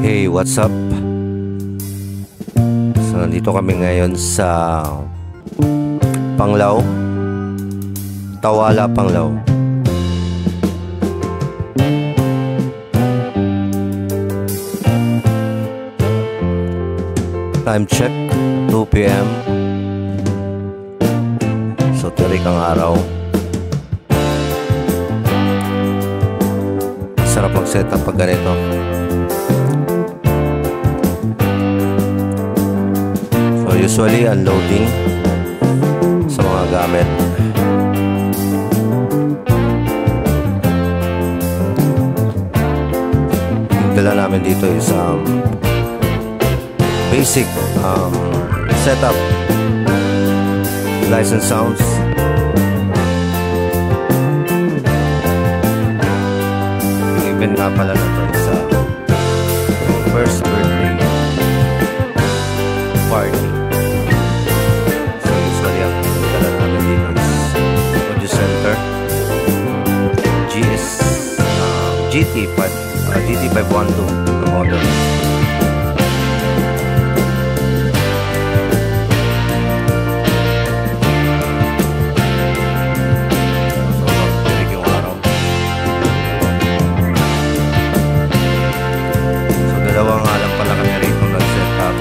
Hey, what's up? So, nandito kami ngayon sa Panglao, Tawala, Panglao. Time check, 2 p.m. So, tirik ang araw. Sarap mag-setup pag ganito. So, usually, unloading sa mga gamit. Yung dala namin dito is basic setup, license sounds, even nga pala na ito sa first birthday party. So usually ang dala namin dito is audio center GT512 na model. Dalawang alam pala kami rito nag-set up.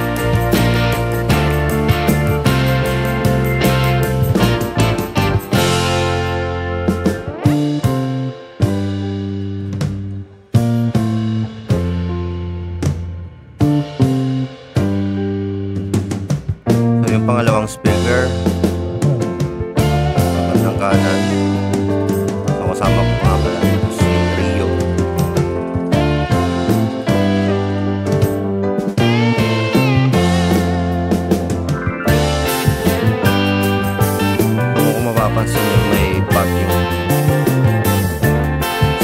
So yung pangalawang speaker sa bandang kanan, so kasama ko nga pala si Rio. Mapapansin nyo may back yung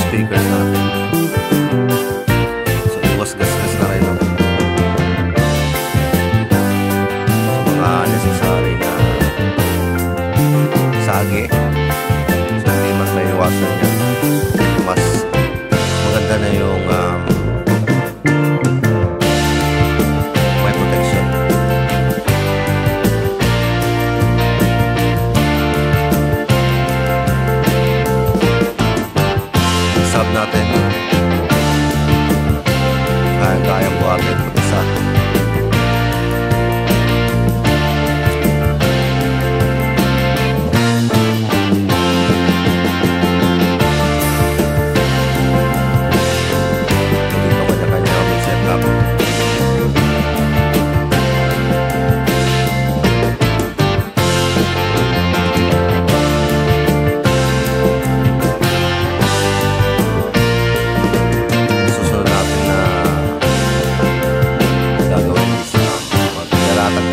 speakers natin. So iwas gas-gas na rin mga necessary na sagi. So hindi man may iwasan yan. Mas maganda na yung may protection. Sub natin kayang buhatin mag-isa. Dito kanya-kanya kami set up.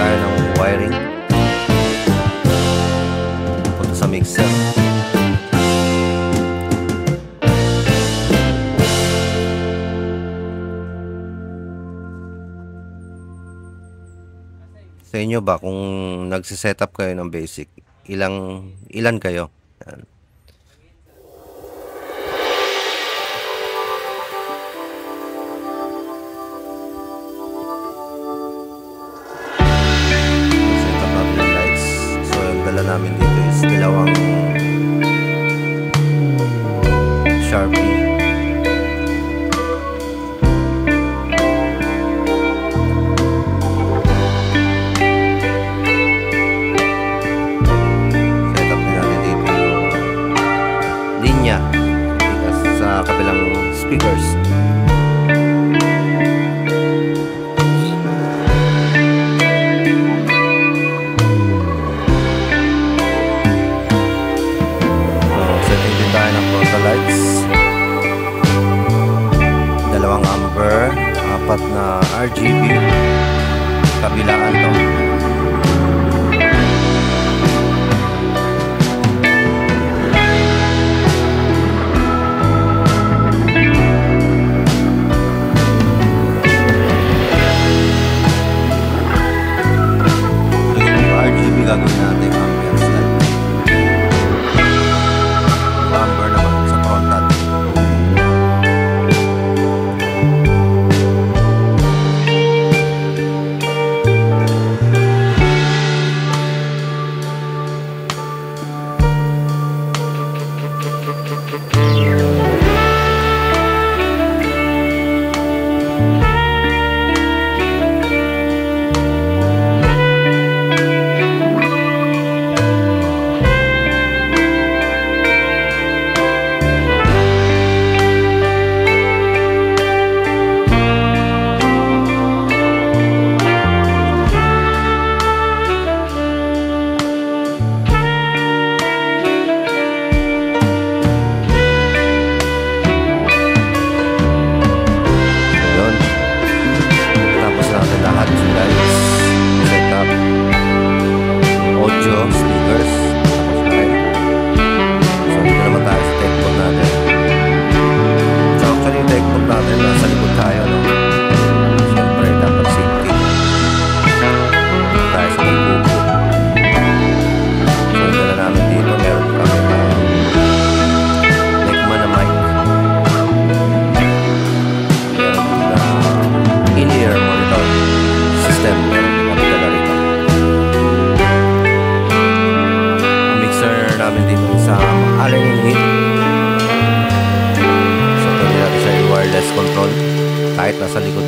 Tayo ng wiring punta sa mixer. Sa inyo ba kung nagsisetup kayo ng basic, ilan kayo? Yan. Dala namin dito is dalawang Sharpie. Setup din natin dito yung linya sa kabilang speakers.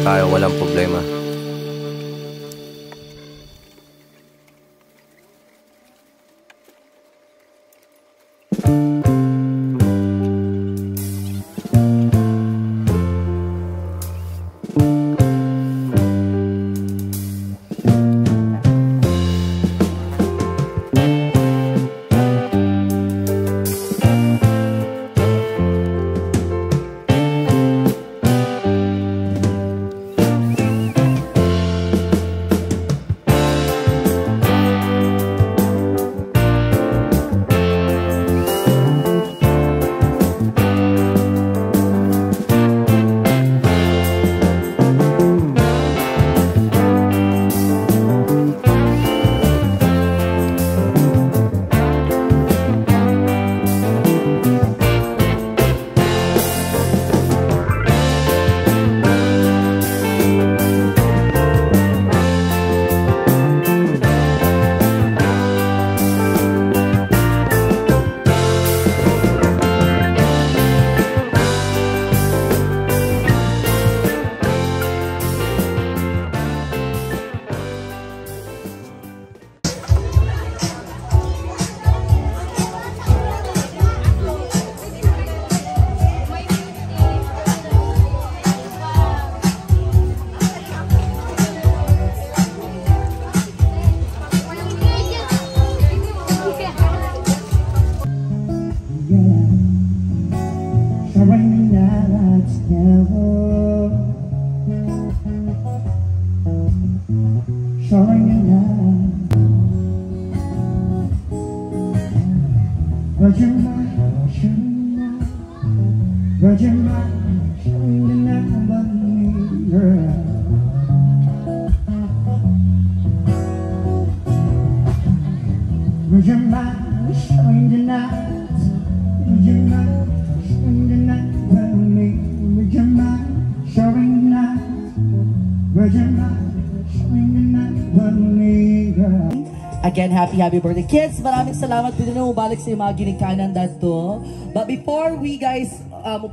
tayo walang problema. Again, happy birthday. Kids, maraming salamat. Pwede na mabalik sa yung mga ginikanan dato. But before we guys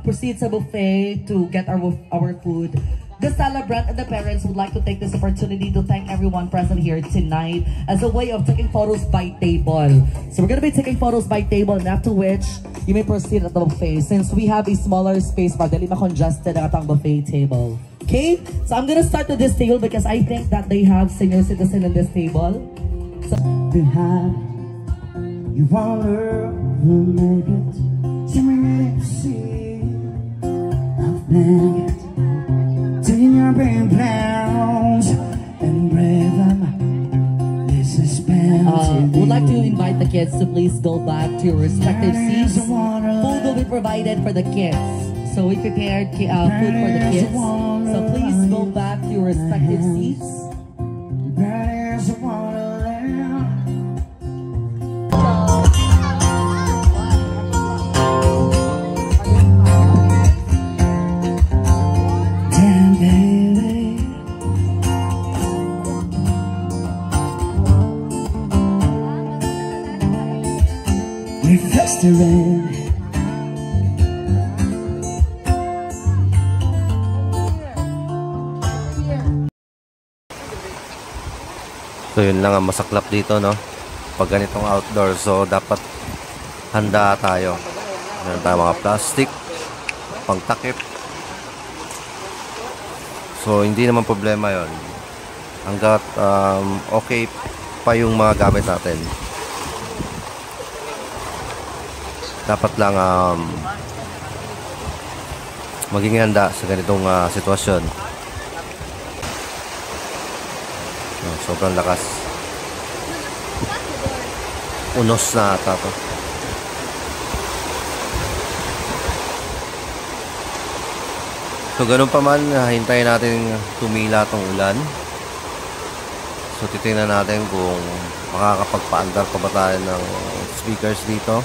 proceed sa buffet to get our food, the celebrant and the parents would like to take this opportunity to thank everyone present here tonight as a way of taking photos by table. So we're going to be taking photos by table, and after which, you may proceed at the buffet since we have a smaller space para dali ma-congested ang atang buffet table. Okay? So I'm going to start with this table because I think that they have senior citizen in this table. So behind you wonder who'll make it. So we need to see I've been it. Taking your brain plans and brave them. This is would like to invite the kids to please go back to your respective seats. Food will be provided for the kids. So we prepared food for the kids. So please go back to your respective seats. So yun lang ang masaklap dito, no? Pag ganitong outdoor, so dapat handa tayo. Meron tayo mga plastic, pangtakip. So hindi naman problema yon. Hanggat okay pa yung mga gamit natin. Dapat lang maging handa sa ganitong sitwasyon. Sobrang lakas. Unos na ata to. So ganun pa man, hintayin natin tumila tong ulan. So titingnan natin kung makakapagpaandar pa ba tayo ng speakers dito.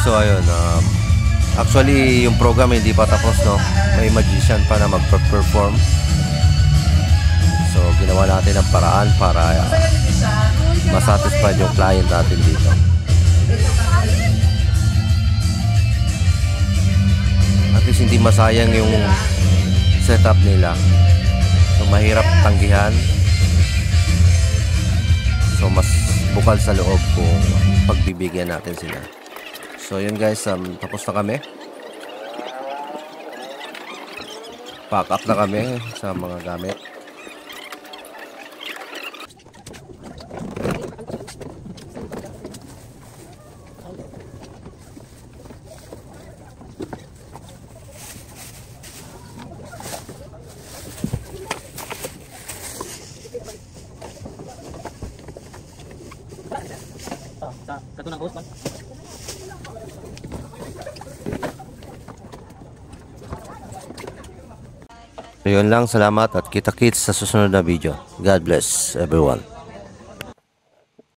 So ayun, actually yung program hindi pa tapos, no? May magician pa na mag-perform. So ginawa natin ang paraan para masatisfied yung client natin dito. At least hindi masayang yung setup nila. So mahirap tanggihan. So mas bukal sa loob kung pagbibigyan natin sila. So yun guys, tapos na kami. Pack up na kami sa mga gamit. So yun lang, salamat at kita-kits sa susunod na video. God bless everyone.